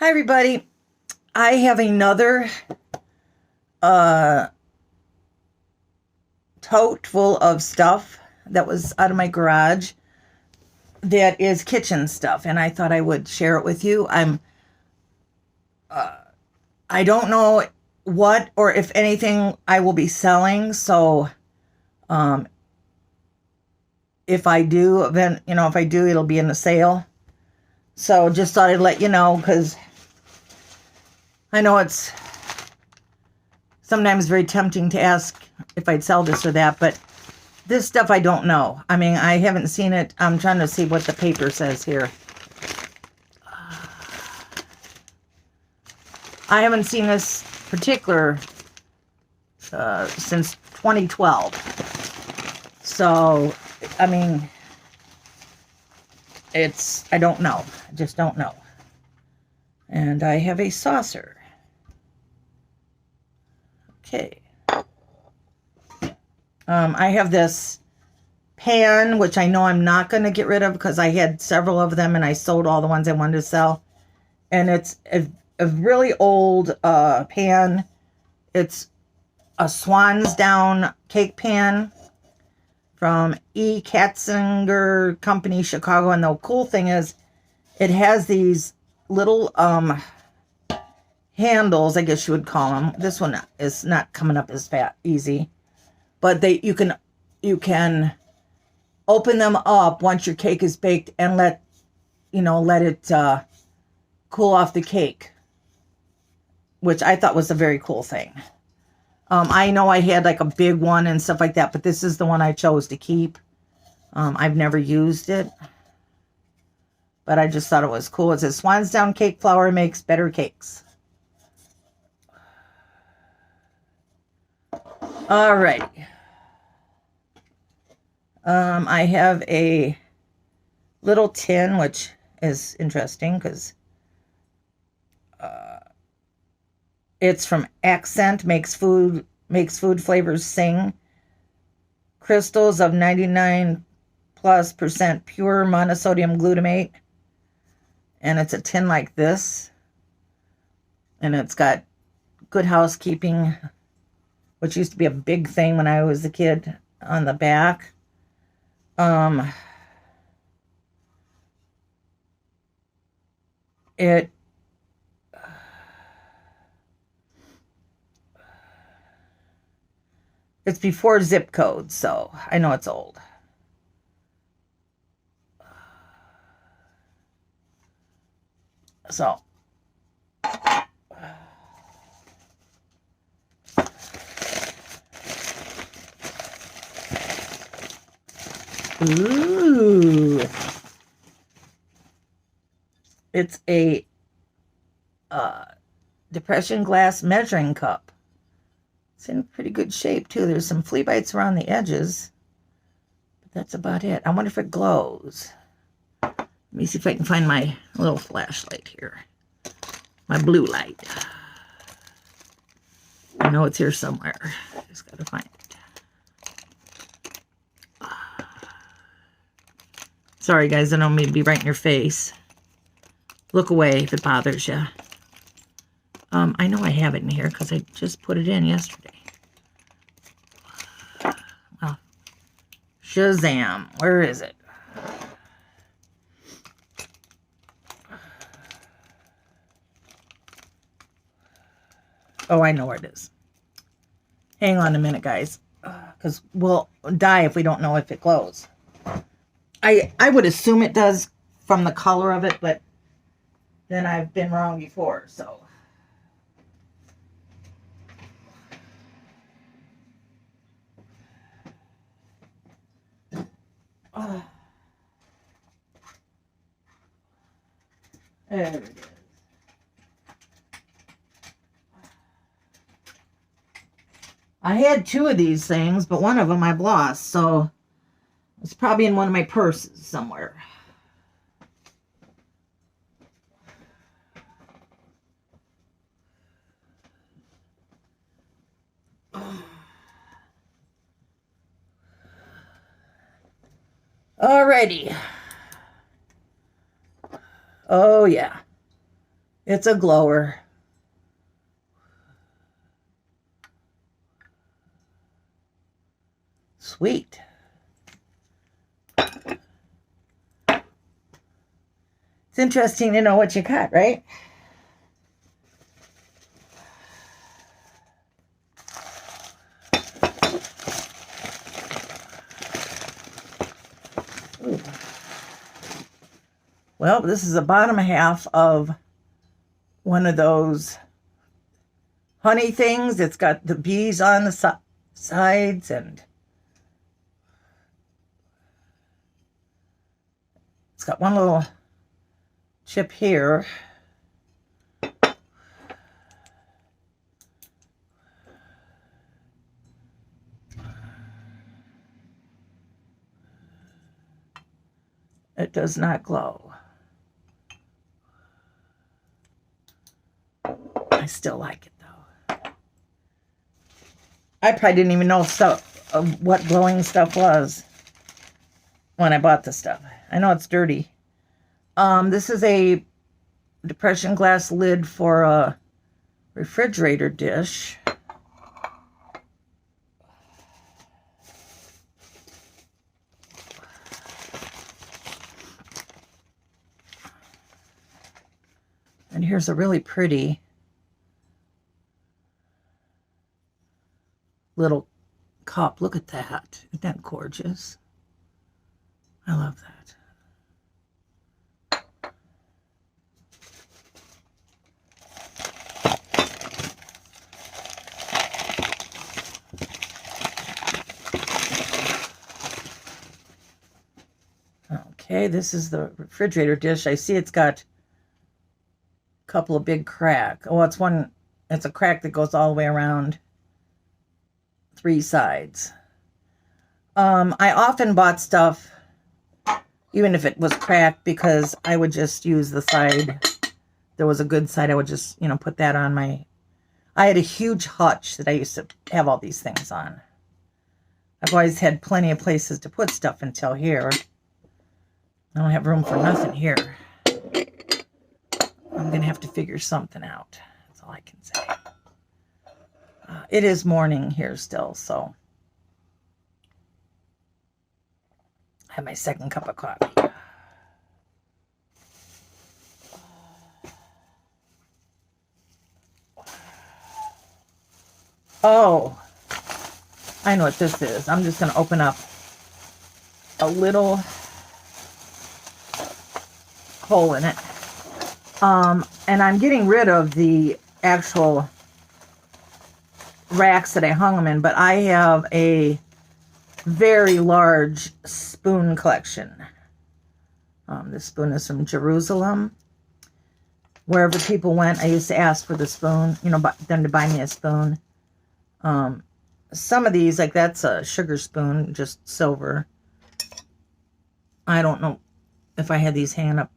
Hi, everybody. I have another uh, tote full of stuff that was out of my garage that is kitchen stuff, and I thought I would share it with you. I don't know what or if anything I will be selling, so um, if I do, then if I do, it'll be in the sale. So just thought I'd let you know because I know it's sometimes very tempting to ask if I'd sell this or that, but this stuff I don't know. I mean, I haven't seen it. I'm trying to see what the paper says here. I haven't seen this particular since 2012. So, I mean, I don't know. I just don't know. And I have a saucer. Okay. I have this pan, which I know I'm not going to get rid of because I had several of them and I sold all the ones I wanted to sell. And it's a really old pan. It's a Swan's Down cake pan from E. Katzinger Company, Chicago. And the cool thing is it has these little handles, I guess you would call them. This one is not coming up as easy. But you can open them up once your cake is baked and let it cool off the cake, which I thought was a very cool thing. I know I had like a big one and stuff like that, but this is the one I chose to keep. I've never used it, but I just thought it was cool. It says Swan's Down cake flour makes better cakes. All right. I have a little tin, which is interesting because it's from Accent, makes food flavors sing. Crystals of 99+% pure monosodium glutamate. And it's a tin like this. And it's got Good Housekeeping, which used to be a big thing when I was a kid, on the back. It's before zip code, so I know it's old. So ooh, it's a depression glass measuring cup. It's in pretty good shape too. There's some flea bites around the edges, but that's about it. I wonder if it glows. Let me see if I can find my little flashlight here. My blue light. I know it's here somewhere. Just gotta find it. Sorry guys, I don't mean to be right in your face. Look away if it bothers you. I know I have it in here because I just put it in yesterday. Well, Shazam, where is it? Oh, I know where it is. Hang on a minute, guys, because we'll die if we don't know if it glows. I would assume it does from the color of it, but then I've been wrong before, so. There it is. I had two of these things, but one of them I've lost, so it's probably in one of my purses somewhere. Alrighty. Oh, yeah. It's a glower. Sweet. It's interesting to know what you got, right? Ooh. Well, this is the bottom half of one of those honey things. It's got the bees on the sides, and it's got one little chip here. It does not glow. I still like it though. I probably didn't even know what glowing stuff was when I bought this stuff. I know it's dirty. This is a depression glass lid for a refrigerator dish. And here's a really pretty little cup. Look at that. Isn't that gorgeous? I love that. Okay, this is the refrigerator dish. I see it's got a couple of big cracks. Oh, it's a crack that goes all the way around 3 sides. I often bought stuff, even if it was cracked, because I would just use the side. There was a good side. I would just, put that on I had a huge hutch that I used to have all these things on. I've always had plenty of places to put stuff until here. I don't have room for nothing here. I'm going to have to figure something out. That's all I can say. It is morning here still, so I have my second cup of coffee. Oh, I know what this is. I'm just going to open up a little hole in it. And I'm getting rid of the actual racks that I hung them in, but I have a very large spoon collection. This spoon is from Jerusalem. Wherever people went, I used to ask for the spoon, them to buy me a spoon. Some of these, like that's a sugar spoon, just silver. I don't know if I had these hanging up.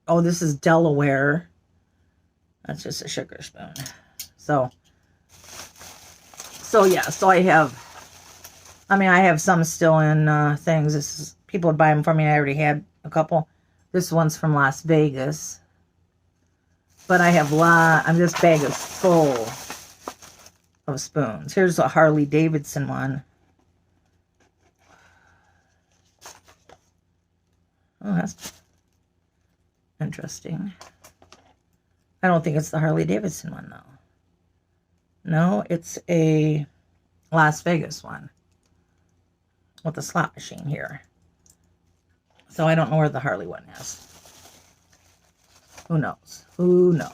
Oh, this is Delaware. That's just a sugar spoon. So yeah, so I have some still in things. This is, people would buy them for me. I already had a couple. This one's from Las Vegas. But I have this bag is full of spoons. Here's a Harley Davidson one. Oh, that's interesting. I don't think it's the Harley Davidson one, though. No, it's a Las Vegas one with a slot machine here. So I don't know where the Harley one is. Who knows? Who knows?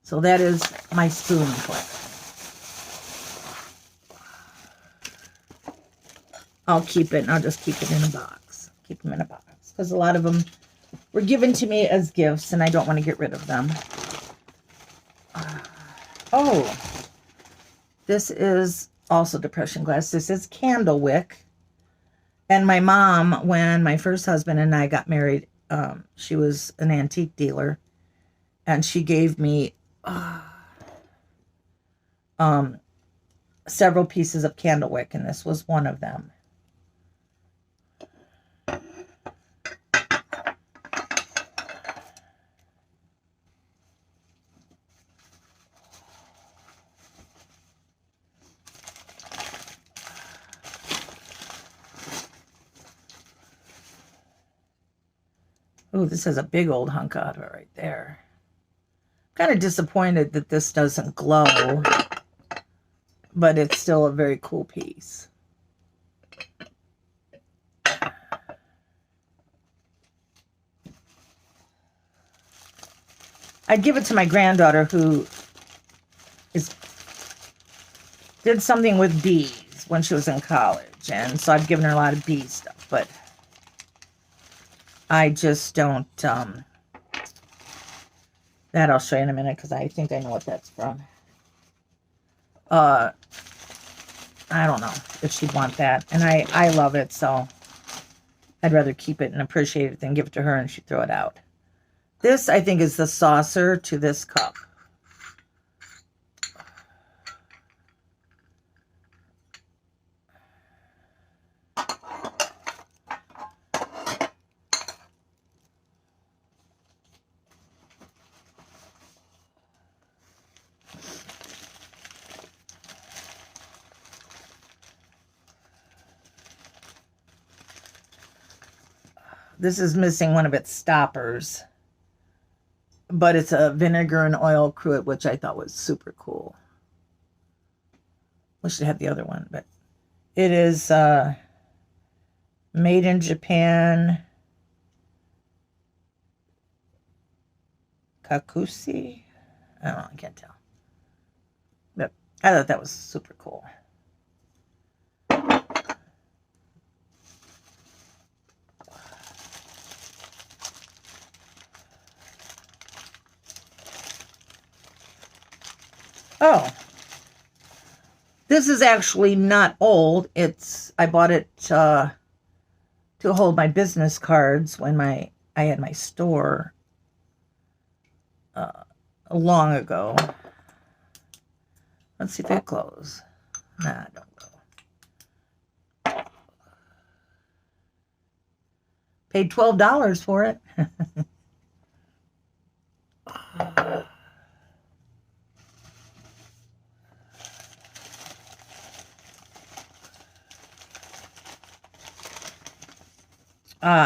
So that is my spoon collection. I'll keep it, and I'll just keep it in a box. Keep them in a box. Because a lot of them were given to me as gifts, and I don't want to get rid of them. Oh, this is also depression glass. This is candle wick. And my mom, when my first husband and I got married, she was an antique dealer. And she gave me several pieces of candle wick, and this was one of them. Oh, this has a big old hunk out of it right there. Kind of disappointed that this doesn't glow, but it's still a very cool piece. I'd give it to my granddaughter who did something with bees when she was in college, and so I've given her a lot of bee stuff, but I just don't, that I'll show you in a minute because I think I know what that's from. I don't know if she'd want that, and I love it, so I'd rather keep it and appreciate it than give it to her and she'd throw it out. This, I think, is the saucer to this cup. This is missing one of its stoppers, but it's a vinegar and oil cruet, which I thought was super cool. Wish it had the other one, but it is made in Japan. Kakusi? I don't know, I can't tell. But I thought that was super cool. Oh, this is actually not old. I bought it to hold my business cards when I had my store long ago. Let's see if it glows. Nah, don't go. Paid $12 for it.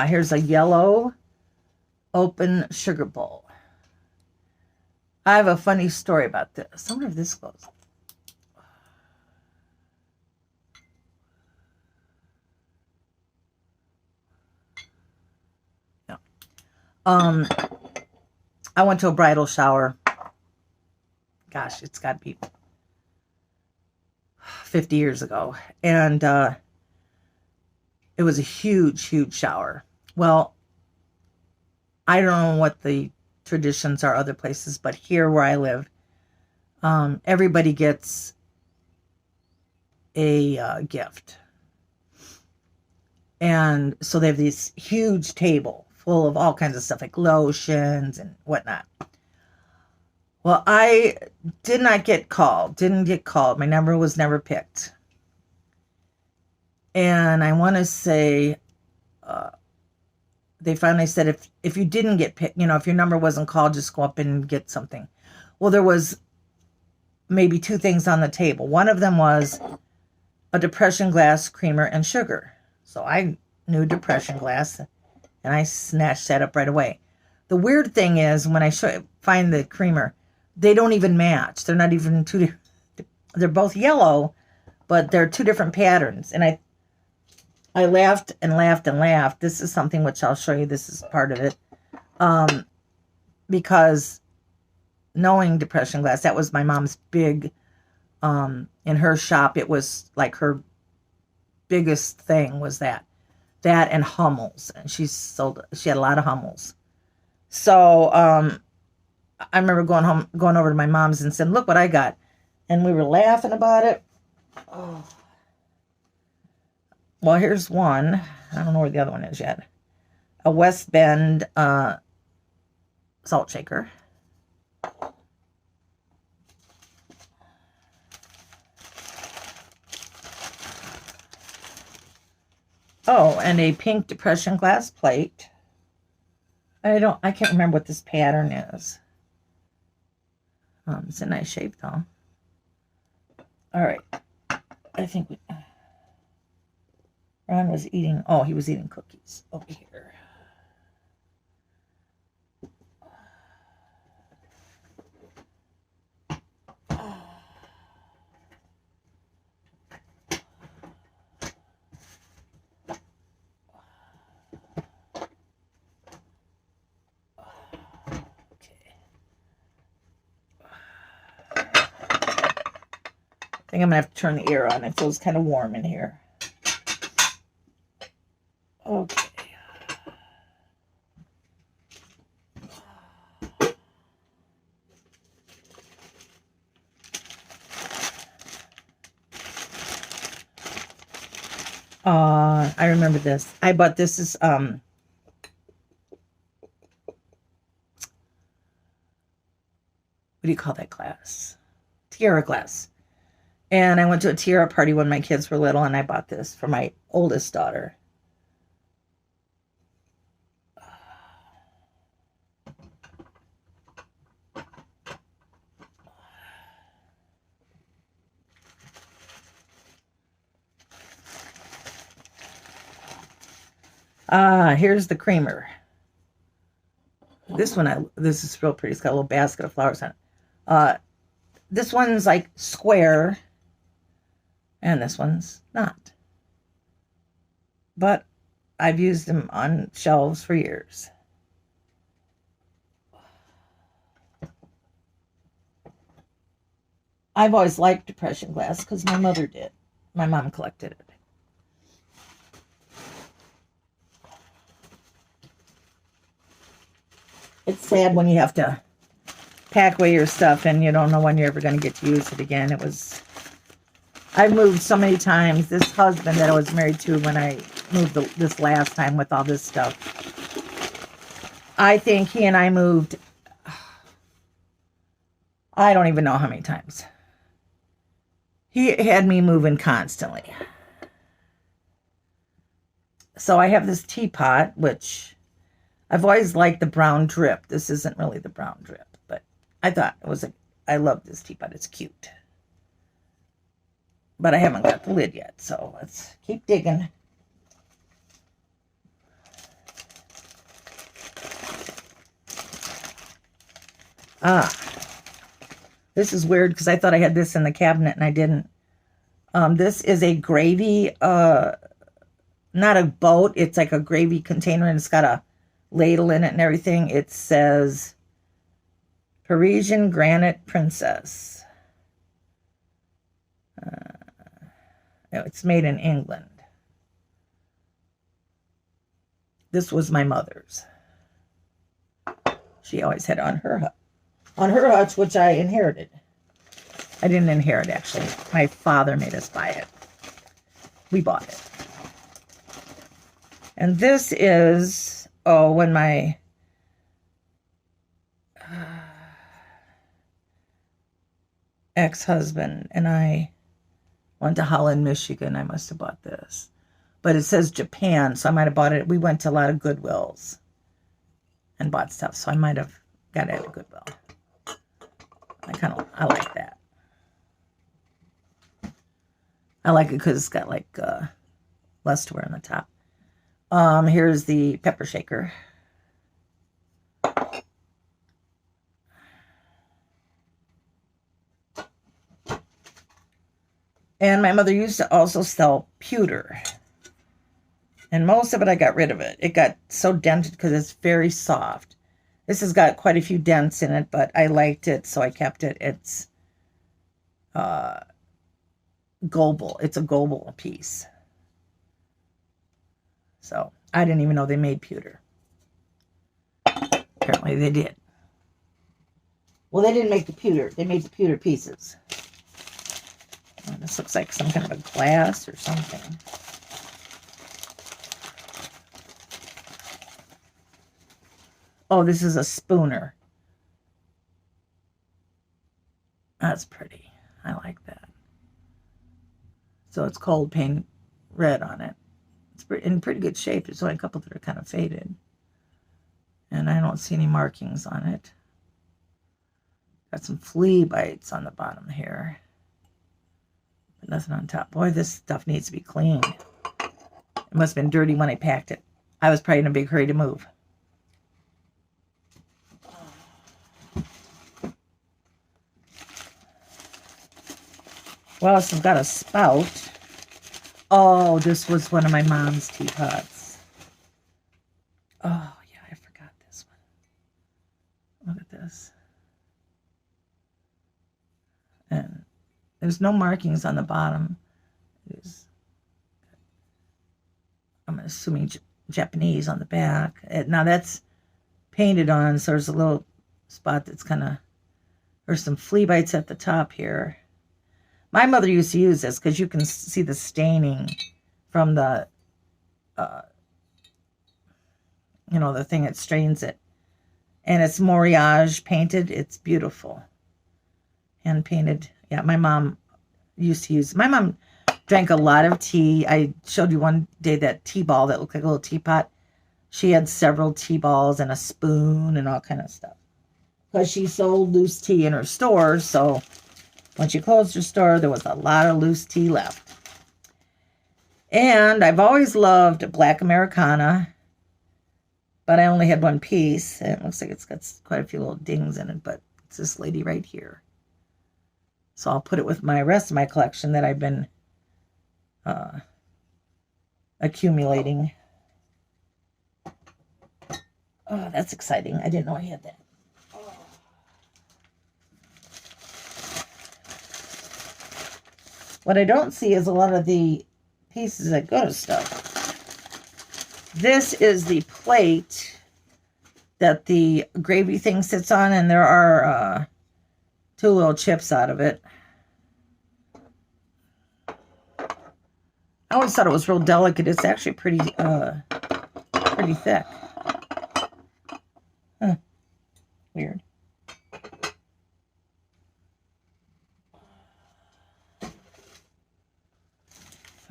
Here's a yellow open sugar bowl. I have a funny story about this. I wonder if this goes. Yeah. I went to a bridal shower. Gosh, it's got to be 50 years ago. And it was a huge, huge shower. Well, I don't know what the traditions are other places, but here where I live, everybody gets a gift. And so they have this huge table full of all kinds of stuff like lotions and whatnot. Well, I didn't get called. My number was never picked. And I want to say they finally said if you didn't get picked, if your number wasn't called, just go up and get something. Well, there was maybe two things on the table. One of them was a depression glass, creamer, and sugar. So I knew depression glass, and I snatched that up right away. The weird thing is when I find the creamer, they don't even match. They're not even they're both yellow, but they're two different patterns. And I laughed and laughed and laughed. This is something which I'll show you. This is part of it. Because knowing depression glass, that was my mom's big, in her shop, it was like her biggest thing was that and Hummels. And she had a lot of Hummels. So I remember going over to my mom's and saying, look what I got. And we were laughing about it. Oh. Well, here's one. I don't know where the other one is yet. A West Bend salt shaker. Oh, and a pink depression glass plate. I can't remember what this pattern is. It's a nice shape though. All right. I think Ron was eating, he was eating cookies over here. think I'm going to have to turn the air on. It feels kind of warm in here. Okay. I remember this. I bought this is what do you call that glass? Tiara glass. And I went to a tiara party when my kids were little, and I bought this for my oldest daughter. Here's the creamer. This one, this is real pretty. It's got a little basket of flowers on it. This one's like square, and this one's not. But I've used them on shelves for years. I've always liked depression glass because my mother did. My mom collected it. It's sad when you have to pack away your stuff and you don't know when you're ever going to get to use it again. I've moved so many times. This husband that I was married to when I moved this last time with all this stuff, I think he and I moved, I don't even know how many times. He had me moving constantly. So I have this teapot, which I've always liked the brown drip. This isn't really the brown drip, but I thought I love this teapot. It's cute. But I haven't got the lid yet, so let's keep digging. This is weird because I thought I had this in the cabinet and I didn't. This is a gravy, not a boat. It's like a gravy container and it's got a ladle in it and everything. It says Parisian Granite Princess. It's made in England. This was my mother's. She always had it on her hutch, which I inherited. I didn't inherit, actually. My father made us buy it. We bought it. And this is, when my ex-husband and I went to Holland, Michigan. I must have bought this. But it says Japan, so I might have bought it. We went to a lot of Goodwills and bought stuff, so I might have got it at a Goodwill. I like that. I like it because it's got like less to wear on the top. Here's the pepper shaker. And my mother used to also sell pewter. And most of it, I got rid of it. It got so dented because it's very soft. This has got quite a few dents in it, but I liked it, so I kept it. It's Goble. It's a Goble piece. So I didn't even know they made pewter. Apparently they did. Well, they didn't make the pewter. They made the pewter pieces. This looks like some kind of a glass or something. Oh, this is a spooner. That's pretty. I like that. So it's cold paint red on it. It's in pretty good shape. There's only a couple that are kind of faded. And I don't see any markings on it. Got some flea bites on the bottom here. But nothing on top. Boy, this stuff needs to be cleaned. It must have been dirty when I packed it. I was probably in a big hurry to move. Well, so I've got a spout. Oh, this was one of my mom's teapots. Oh, yeah, I forgot this one. Look at this. And There's no markings on the bottom. I'm assuming Japanese on the back. Now that's painted on, so there's a little spot that's kind of, there's some flea bites at the top here. My mother used to use this because you can see the staining from the, the thing that strains it. And it's Moriage painted. It's beautiful. Hand painted. Yeah, my mom used to use, my mom drank a lot of tea. I showed you one day that tea ball that looked like a little teapot. She had several tea balls and a spoon and all kind of stuff. Because she sold loose tea in her store, so when she closed her store, there was a lot of loose tea left. And I've always loved black Americana, but I only had one piece. And it looks like it's got quite a few little dings in it, but it's this lady right here. So I'll put it with my rest of my collection that I've been accumulating. Oh, that's exciting. I didn't know I had that. Oh. What I don't see is a lot of the pieces that go to stuff. This is the plate that the gravy thing sits on, and there are 2 little chips out of it. I always thought it was real delicate. It's actually pretty thick. Huh. Weird.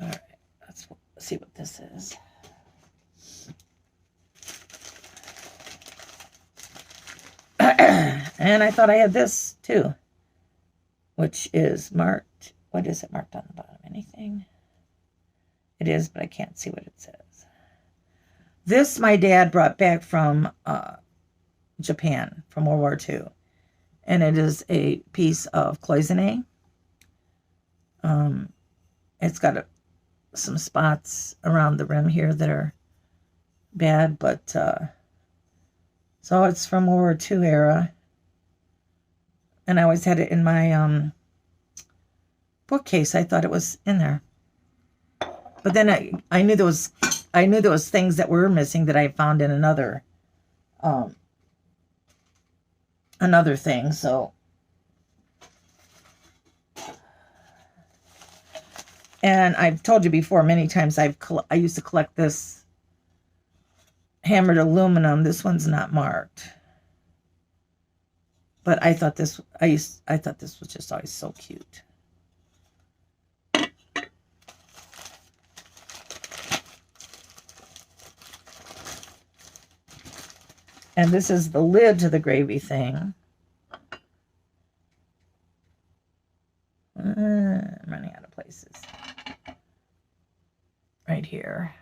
All right, let's see what this is. And I thought I had this too, which is marked. What is it marked on the bottom? Anything? It is, but I can't see what it says. This my dad brought back from Japan, from World War II. And it is a piece of cloisonne. It's got some spots around the rim here that are bad, but so it's from World War II era. And I always had it in my bookcase. I thought it was in there. But then I knew there was things that were missing that I found in another thing. So, and I've told you before many times I used to collect this hammered aluminum. This one's not marked, but I thought this was just always so cute. And this is the lid to the gravy thing. I'm running out of places. Right here.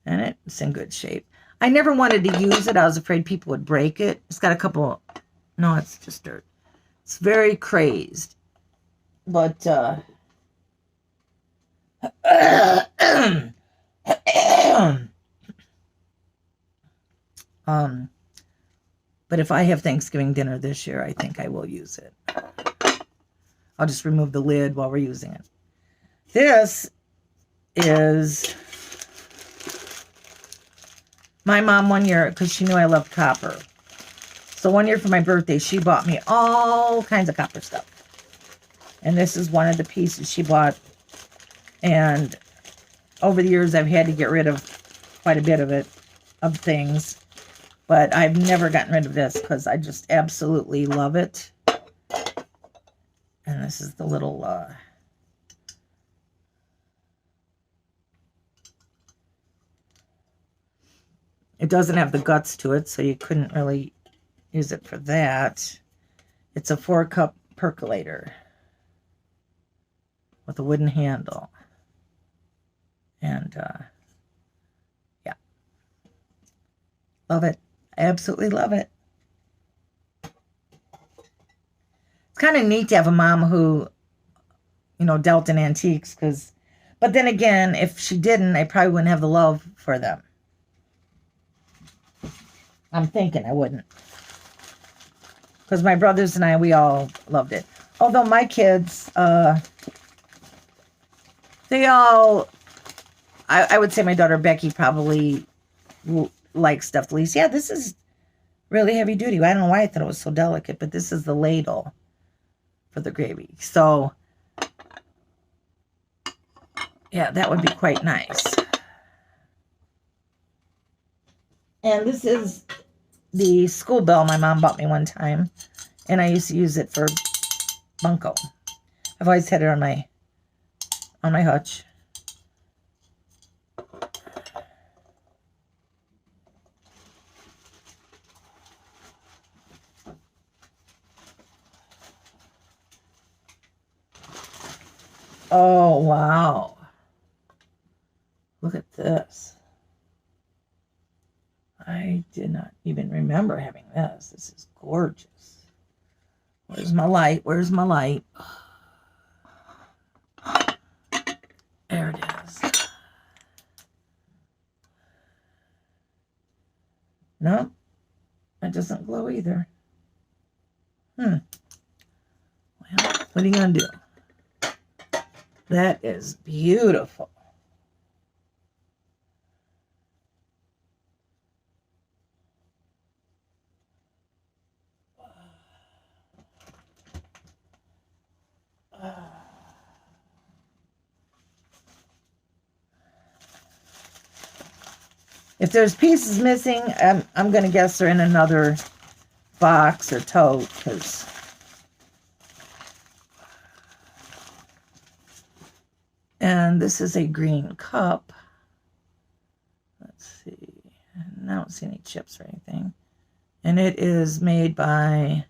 And it's in good shape. I never wanted to use it. I was afraid people would break it. It's got a couple... No, it's just dirt. It's very crazed. But, but if I have Thanksgiving dinner this year, I think I will use it. I'll just remove the lid while we're using it. This is my mom one year, because she knew I loved copper. So one year for my birthday, she bought me all kinds of copper stuff. And this is one of the pieces she bought. And over the years, I've had to get rid of quite a bit of it, of things. But I've never gotten rid of this because I just absolutely love it. And this is the little... it doesn't have the guts to it, so you couldn't really use it for that. It's a 4-cup percolator with a wooden handle. And, yeah. Love it. I absolutely love it. It's kind of neat to have a mom who, dealt in antiques. But then again, if she didn't, I probably wouldn't have the love for them. I'm thinking I wouldn't. Because my brothers and I, we all loved it. although my kids, they all, I would say my daughter Becky probably likes stuff the least. Yeah, this is really heavy duty. I don't know why I thought it was so delicate, but this is the ladle for the gravy. So, yeah, that would be quite nice. And this is the school bell my mom bought me one time, and I used to use it for bunko. I've always had it on my hutch. Oh, wow. Look at this. I did not even remember having this. This is gorgeous. Where's my light? Where's my light? There it is. Nope. It doesn't glow either. Well, what are you going to do? That is beautiful. If there's pieces missing, I'm going to guess they're in another box or tote, because and this is a green cup. Let's see. I don't see any chips or anything. And it is made by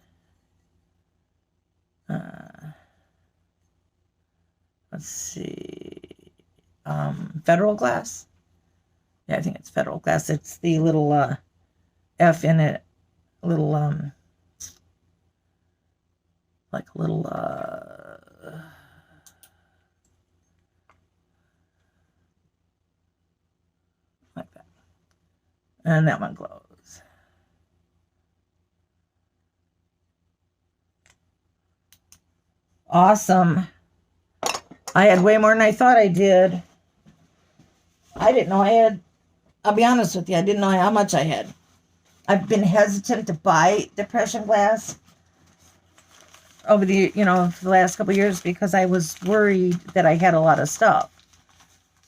let's see, Federal Glass. Yeah, I think it's Federal Glass. It's the little F in it, little like a little like that. And that one glows. Awesome. I had way more than I thought I did. I didn't know I had, I'll be honest with you, I didn't know how much I had. I've been hesitant to buy depression glass over the, for the last couple of years because I was worried that I had a lot of stuff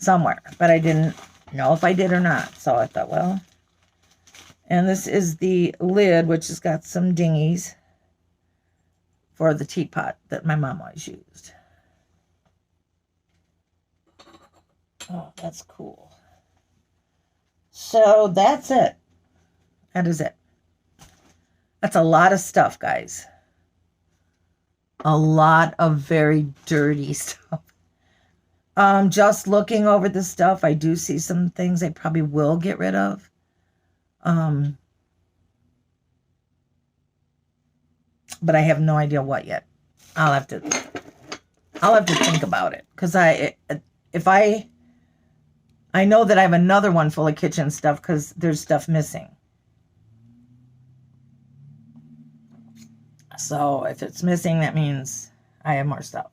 somewhere, but I didn't know if I did or not. So I thought, well, and this is the lid, which has got some dingies for the teapot that my mom always used. Oh, that's cool. So that's it. That is it. That's a lot of stuff, guys. A lot of very dirty stuff. Just looking over the stuff, I do see some things I probably will get rid of. But I have no idea what yet. I'll have to think about it, because I know that I have another one full of kitchen stuff because there's stuff missing. So if it's missing, that means I have more stuff.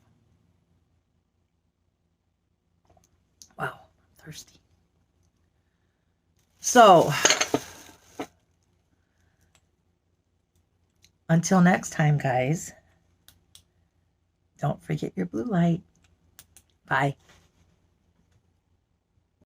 Wow, I'm thirsty. So until next time, guys, don't forget your blue light. Bye.